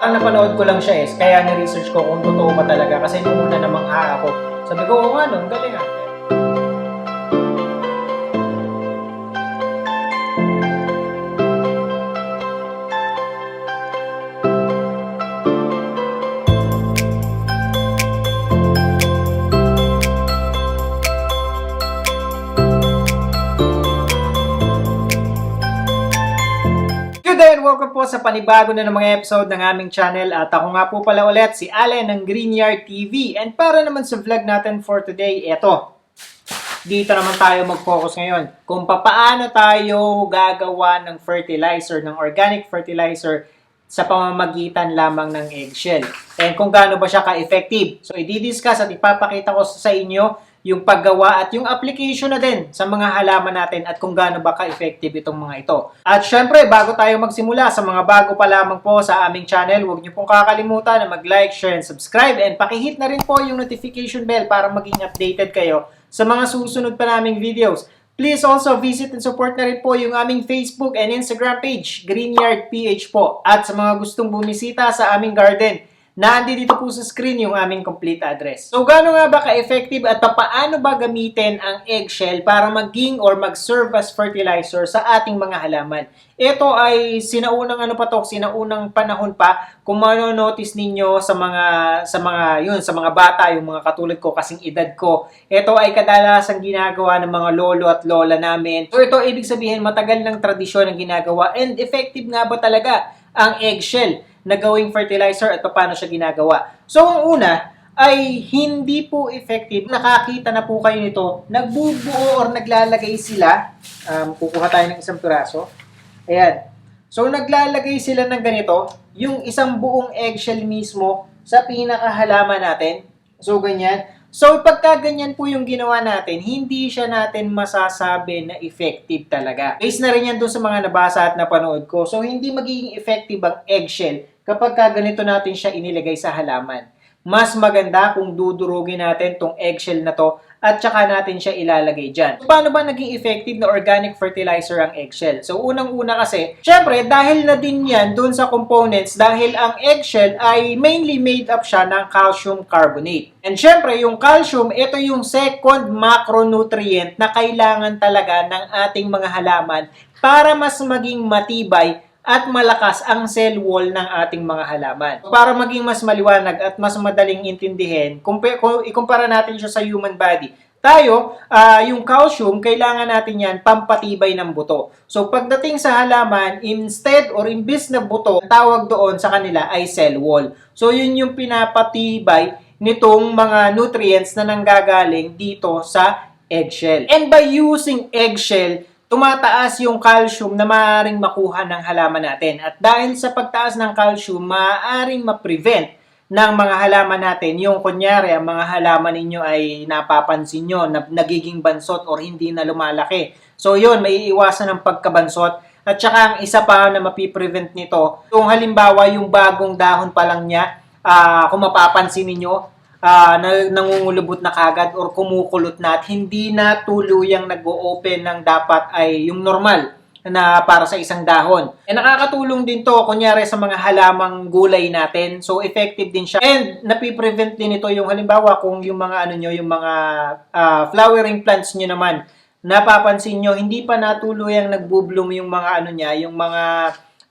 Ang napanood ko lang siya kaya ni-research ko kung totoo ba talaga kasi nung una namang ako. Sabi ko, oo nga no, galing ah. Good day and welcome po sa panibago na ng mga episode ng aming channel at ako nga po pala ulit si Allen ng Greenyard TV and para naman sa vlog natin for today, dito naman tayo mag-focus ngayon kung paano tayo gagawa ng fertilizer, ng organic fertilizer sa pamamagitan lamang ng eggshell and kung gaano ba siya ka-effective. So i-discuss at ipapakita ko sa inyo yung paggawa at yung application na din sa mga halaman natin at kung gaano ba ka-effective itong mga ito. At syempre, bago tayo magsimula, sa mga bago pa lamang po sa aming channel, huwag niyo pong kakalimutan na mag-like, share, and subscribe and pakihit na rin po yung notification bell para maging updated kayo sa mga susunod pa naming videos. Please also visit and support na rin po yung aming Facebook and Instagram page, Greenyard PH po. At sa mga gustong bumisita sa aming garden, dito po sa screen yung aming complete address. So, gaano nga ba ka-effective at paano ba gamitin ang eggshell para maging or mag-serve as fertilizer sa ating mga halaman? Ito ay sinaunang panahon pa kung mano-notice ninyo sa mga bata, yung mga katulad ko kasing edad ko. Ito ay kadalasang ginagawa ng mga lolo at lola namin. So, ito ibig sabihin matagal ng tradisyon ang ginagawa and effective nga ba talaga ang eggshell na gawing fertilizer at paano siya ginagawa. So, ang una ay hindi po effective. Nakakita na po kayo nito. Nagbubuo or naglalagay sila. Kukuha tayo ng isang piraso. Ayan. So, naglalagay sila ng ganito. Yung isang buong eggshell mismo sa pinakahalaman natin. So, ganyan. So, pagka ganyan po yung ginawa natin, hindi siya natin masasabi na effective talaga. Base na rin yan doon sa mga nabasa at napanood ko. So, hindi magiging effective ang eggshell kapag ganito natin siya inilagay sa halaman. Mas maganda kung dudurugin natin tong eggshell na to at saka natin siya ilalagay dyan. So, paano ba naging effective na organic fertilizer ang eggshell? So, unang-una kasi, syempre, dahil na din yan dun sa components, dahil ang eggshell ay mainly made up siya ng calcium carbonate. And syempre, yung calcium, ito yung second macronutrient na kailangan talaga ng ating mga halaman para mas maging matibay at malakas ang cell wall ng ating mga halaman. Para maging mas maliwanag at mas madaling intindihin, ikumpara natin siya sa human body. Tayo, yung calcium, kailangan natin yan pampatibay ng buto. So, pagdating sa halaman, instead or imbis na buto, tawag doon sa kanila ay cell wall. So, yun yung pinapatibay nitong mga nutrients na nanggagaling dito sa eggshell. And by using eggshell, tumataas yung calcium na maaaring makuha ng halaman natin. At dahil sa pagtaas ng calcium, maaaring ma-prevent ng mga halaman natin. Yung kunyari, ang mga halaman ninyo ay napapansin nyo na nagiging bansot or hindi na lumalaki. So yun, may iwasan ng pagkabansot. At saka ang isa pa na mapiprevent nito, yung halimbawa yung bagong dahon pa lang niya, kung mapapansin ninyo, nangungulubot na kagad or kumukulot na at hindi na tuluyang nag-o-open ng dapat ay yung normal na para sa isang dahon. E nakakatulong din to kunyari sa mga halamang gulay natin. So effective din siya. And napiprevent din ito yung halimbawa kung yung mga yung mga flowering plants nyo naman. Napapansin nyo, hindi pa natuluyang nagbo-bloom yung mga yung mga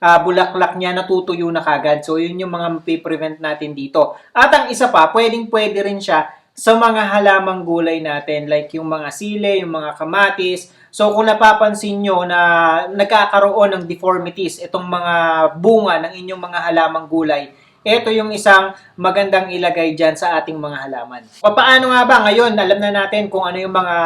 bulaklak niya natutuyo na kagad. So, yun yung mga mapiprevent natin dito. At ang isa pa, pwede rin siya sa mga halamang gulay natin. Like yung mga sile, yung mga kamatis. So, kung napapansin nyo na nagkakaroon ng deformities, itong mga bunga ng inyong mga halamang gulay, ito yung isang magandang ilagay dyan sa ating mga halaman. Paano nga ba? Ngayon, alam na natin kung ano yung mga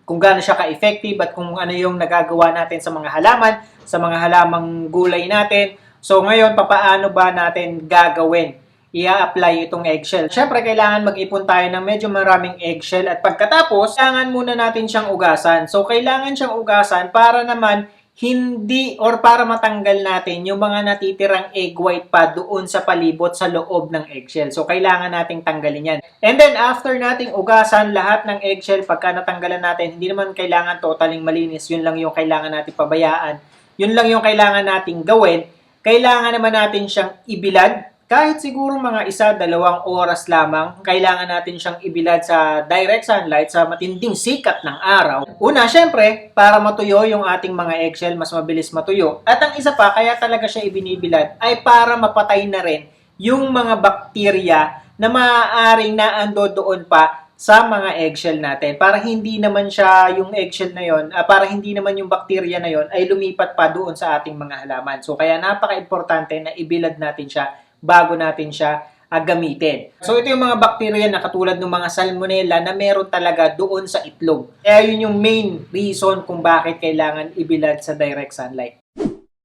kung gaano siya ka-effective at kung ano yung nagagawa natin sa mga halaman, sa mga halamang gulay natin. So ngayon, paano ba natin gagawin? I-apply itong eggshell. Siyempre, kailangan mag-ipon tayo ng medyo maraming eggshell at pagkatapos, kailangan muna natin siyang ugasan. So kailangan siyang ugasan para naman hindi or para matanggal natin yung mga natitirang egg white pa doon sa palibot sa loob ng eggshell. So, kailangan nating tanggalin yan. And then, after nating ugasan lahat ng eggshell, pagka natanggalan natin, hindi naman kailangan totaling malinis. Yun lang yung kailangan nating pabayaan. Yun lang yung kailangan nating gawin kailangan naman natin siyang ibilad. Kahit siguro mga 1-2 oras lamang, kailangan natin siyang ibilad sa direct sunlight, sa matinding sikat ng araw. Una, syempre, para matuyo yung ating mga eggshell, mas mabilis matuyo. At ang isa pa, kaya talaga siya ibinibilad, ay para mapatay na rin yung mga bakterya na maaaring naando doon pa sa mga eggshell natin. Para hindi naman siya, yung eggshell na yon, para hindi naman yung bakterya na yon ay lumipat pa doon sa ating mga halaman. So, kaya napaka-importante na ibilad natin siya bago natin siya gamitin. So, ito yung mga bakterya na katulad ng mga salmonella na meron talaga doon sa itlog. Kaya yun yung main reason kung bakit kailangan ibilad sa direct sunlight.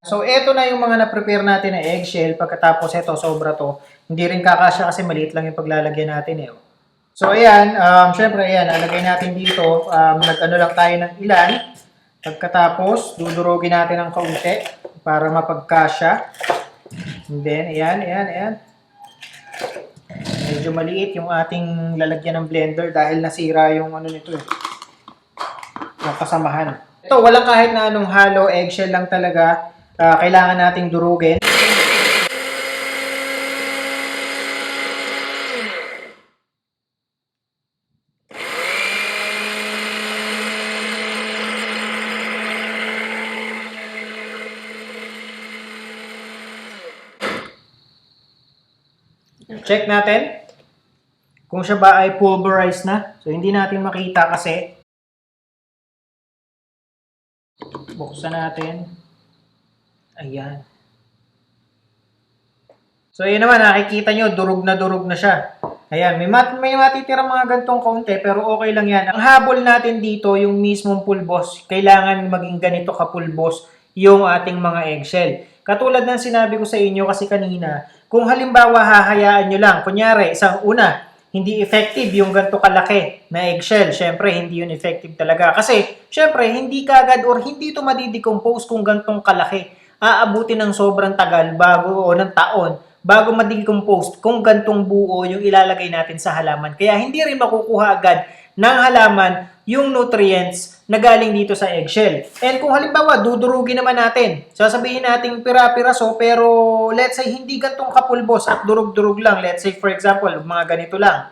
So, ito na yung mga na-prepare natin na eggshell. Pagkatapos ito, sobra to. Hindi rin kakasya kasi maliit lang yung paglalagyan natin eh. So, ayan. Syempre, ayan. Lalagay natin dito. Nag-ano lang tayo ng ilan. Pagkatapos, dudurugin natin ng kaunti para mapagkasya. And then, ayan. Medyo maliit yung ating lalagyan ng blender dahil nasira yung ano nito eh. Yung kasamahan. Ito, walang kahit na anong halo, eggshell lang talaga. Kailangan nating durugin. Check natin kung siya ba ay pulverized na. So, hindi natin makita kasi. Buksan natin. Ayan. So, yun naman, nakikita nyo, durog na siya. Ayan, may matitira mga gantong kaunti, pero okay lang yan. Ang habol natin dito, yung mismong pulbos, kailangan maging ganito kapulbos yung ating mga eggshell. Katulad ng sinabi ko sa inyo kasi kanina, kung halimbawa hahayaan nyo lang, kunyari, hindi effective yung ganito kalaki na eggshell. Syempre, hindi yun effective talaga. Kasi, syempre, hindi kagad or hindi ito madidecompose kung gantong kalaki. Aabutin ng sobrang tagal o ng taon bago ma-decompose kung gantong buo yung ilalagay natin sa halaman. Kaya hindi rin makukuha agad ng halaman yung nutrients na galing dito sa eggshell. And kung halimbawa, dudurugin naman natin. Sasabihin natin pira-piraso, pero let's say hindi gantong kapulbos at durug-durug lang. Let's say for example, mga ganito lang.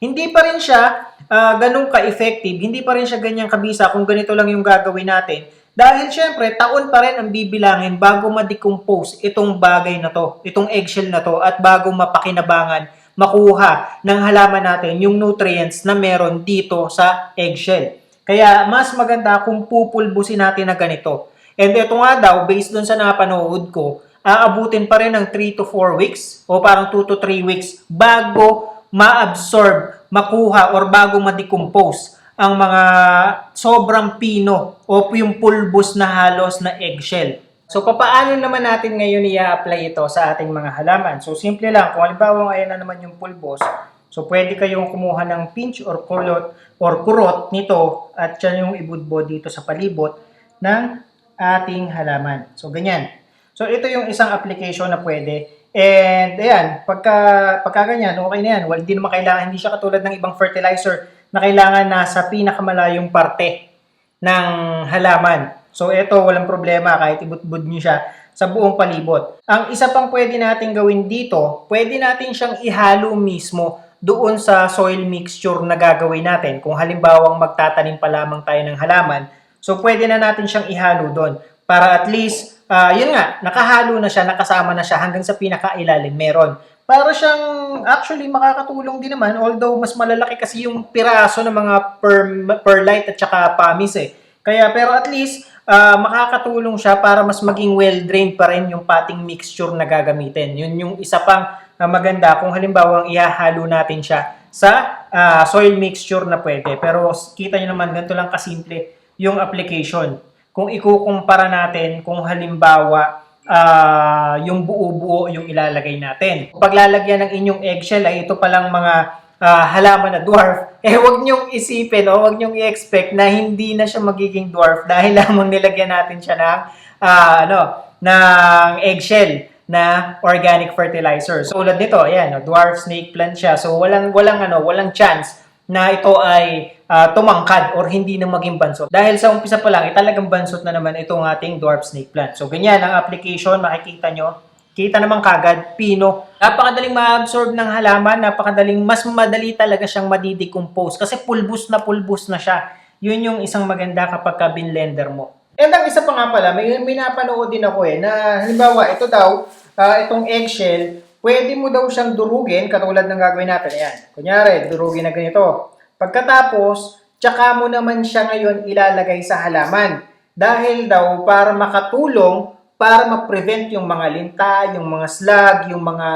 Hindi pa rin siya ganun ka-effective, hindi pa rin siya ganyang kabisa kung ganito lang yung gagawin natin. Dahil syempre, taon pa rin ang bibilangin bago ma-decompose itong bagay na to, itong eggshell na to, at bago mapakinabangan, makuha ng halaman natin yung nutrients na meron dito sa eggshell. Kaya mas maganda kung pupulbusin natin na ganito. And ito nga daw, based dun sa napanood ko, aabutin pa rin ng 3 to 4 weeks o parang 2 to 3 weeks bago ma-absorb, makuha, or bago ma-decompose ang mga sobrang pino o yung pulbos na halos na eggshell. So, paano naman natin ngayon i-apply ito sa ating mga halaman? So, simple lang. Kung halimbawa ayan na naman yung pulbos, so pwede kayong kumuha ng pinch or kurot nito at yan yung ibudbo dito sa palibot ng ating halaman. So, ganyan. So, ito yung isang application na pwede. And, ayan, pagka ganyan, okay na yan. Well, hindi naman kailangan, hindi siya katulad ng ibang fertilizer na kailangan nasa pinakamalayong parte ng halaman. So, ito, walang problema kahit ibutbud nyo siya sa buong palibot. Ang isa pang pwede natin gawin dito, pwede natin siyang ihalo mismo doon sa soil mixture na gagawin natin. Kung halimbawang magtatanim pa lamang tayo ng halaman, so pwede na natin siyang ihalo doon. Para at least, yun nga, nakahalo na siya, nakasama na siya hanggang sa pinakailalim meron. Para siyang actually makakatulong din naman, although mas malalaki kasi yung piraso ng mga perlite at saka pamis eh. Kaya pero at least makakatulong siya para mas maging well-drained pa rin yung potting mixture na gagamitin. Yun yung isa pang maganda kung halimbawa ihahalo natin siya sa soil mixture na pwede. Pero kita nyo naman, ganito lang kasimple yung application. Kung ikukumpara natin kung halimbawa yung buo-buo yung ilalagay natin. Paglalagyan ng inyong eggshell ay ito palang mga halaman na dwarf, wag niyong isipin o wag niyong i-expect na hindi na siya magiging dwarf dahil lamang nilagyan natin siya ng ng eggshell na organic fertilizer. So, tulad nito, ayan, dwarf snake plant siya. So, walang chance na ito ay tumangkad or hindi na maging bansot. Dahil sa umpisa pa lang, talagang bansot na naman itong ating dwarf snake plant. So, ganyan ang application. Makikita nyo. Kita naman kagad, pino. Napakadaling ma-absorb ng halaman. Mas madali talaga siyang madidecompose. Kasi pulbos na siya. Yun yung isang maganda kapag binlender mo. And ang isa pa nga pala, may napanood din ako na halimbawa, ito daw, itong eggshell, pwede mo daw siyang durugin, katulad ng gagawin natin. Ayan. Kunyari, durugin na ganito. Pagkatapos, tsaka mo naman siya ngayon ilalagay sa halaman. Dahil daw, para makatulong, para ma-prevent yung mga linta, yung mga slug, yung mga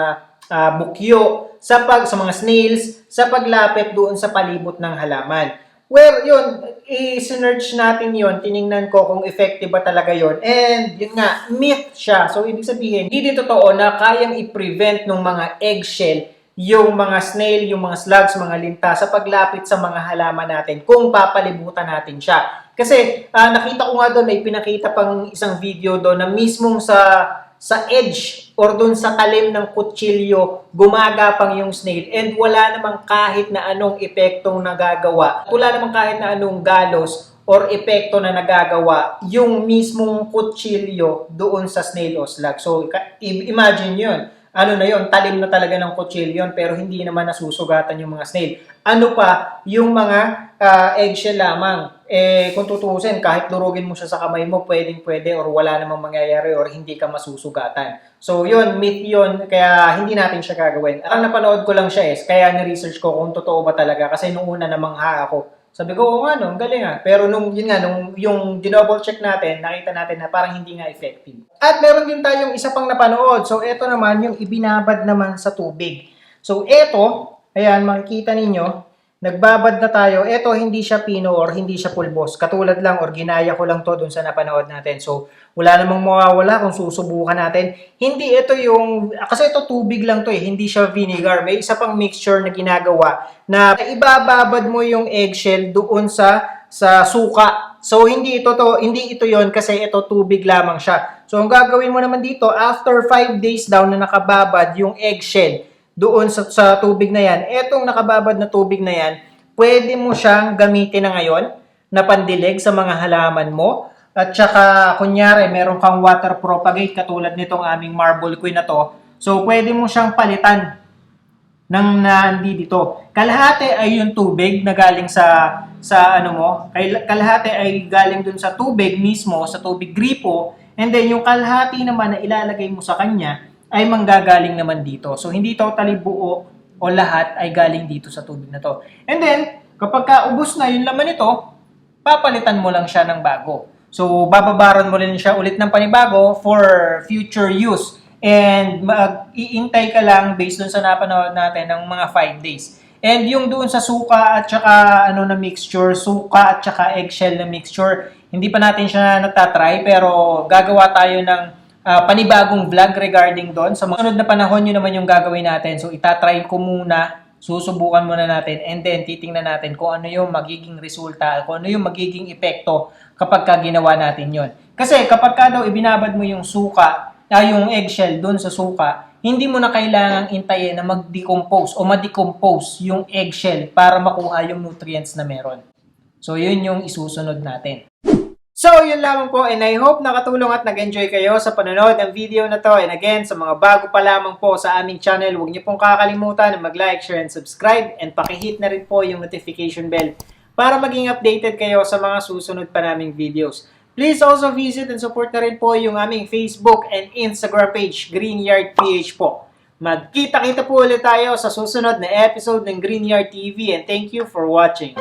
bukyo, sa mga snails, sa paglapit doon sa palibot ng halaman. Well, yun, i-search natin yun, tiningnan ko kung effective ba talaga yun. And yun nga, myth siya. So, ibig sabihin, hindi din totoo na kayang i-prevent ng mga eggshell yung mga snail, yung mga slugs, mga linta sa paglapit sa mga halaman natin kung papalibutan natin siya. Kasi nakita ko nga doon, may pinakita pang isang video doon na mismong sa edge or doon sa talim ng kutsilyo, gumagapang yung snail and wala namang kahit na anong epektong nagagawa. Wala namang kahit na anong galos or epekto na nagagawa yung mismong kutsilyo doon sa snail o slug. So, imagine yun. Ano na yun, talim na talaga ng kutsilyo yun, pero hindi naman nasusugatan yung mga snail. Ano pa, yung mga eggshell lamang. Kung tutusin, kahit durugin mo siya sa kamay mo, pwede or wala namang mangyayari or hindi ka masusugatan. So yun, myth yun, kaya hindi natin siya gagawin. Ang napanood ko lang siya kaya ni-research ko kung totoo ba talaga kasi nung una namangha ako. Sabi ko, oo nga, no, galing nga. Pero nung yung dinouble check natin, nakita natin na parang hindi nga effective. At meron din tayong isa pang napanood. So ito naman yung ibinabad naman sa tubig. So ito, ayan, makikita ninyo, nagbabad na tayo. Ito, hindi siya pino or hindi siya pulbos. Katulad lang or ginaya ko lang to dun sa napanood natin. So, wala namang mawawala kung susubukan natin. Hindi ito kasi ito tubig lang to hindi siya vinegar. May isa pang mixture na ginagawa na ibababad mo yung eggshell doon sa suka. So, hindi ito yon kasi ito tubig lamang siya. So, ang gagawin mo naman dito, after 5 days daw na nakababad yung eggshell, doon sa tubig na yan, etong nakababad na tubig na yan, pwede mo siyang gamitin na ngayon na pandilig sa mga halaman mo. At saka, kunyari, meron kang water propagate katulad nitong aming marble queen na to. So, pwede mo siyang palitan ng dito. Kalahati ay yung tubig na galing sa kalahati ay galing dun sa tubig mismo, sa tubig gripo. And then, yung kalahati naman na ilalagay mo sa kanya, ay manggagaling naman dito. So, hindi totally buo o lahat ay galing dito sa tubig na to. And then, kapag kaubos na yung laman nito, papalitan mo lang siya ng bago. So, bababaran mo rin siya ulit ng panibago for future use. And iintay ka lang based dun sa napanood natin ng mga 5 days. And yung doon sa suka at saka na mixture, suka at saka eggshell na mixture, hindi pa natin siya natatry pero gagawa tayo ng panibagong vlog regarding doon. Sa mga sunod na panahon, yun naman yung gagawin natin. So, itatry ko muna, susubukan muna natin, and then titingnan natin kung ano yung magiging resulta, kung ano yung magiging epekto kapag ginawa natin yon. Kasi kapag daw ibinabad mo yung suka, yung eggshell doon sa suka, hindi mo na kailangang intayin na mag-decompose o ma-decompose yung eggshell para makuha yung nutrients na meron. So, yun yung isusunod natin. So, yun lamang po and I hope nakatulong at nag-enjoy kayo sa panonood ng video na to. And again, sa mga bago pa lamang po sa aming channel, huwag niyo pong kakalimutan na mag-like, share, and subscribe. And pakihit na rin po yung notification bell para maging updated kayo sa mga susunod pa naming videos. Please also visit and support na rin po yung aming Facebook and Instagram page, Greenyard PH po. Magkita-kita po ulit tayo sa susunod na episode ng Greenyard TV and thank you for watching.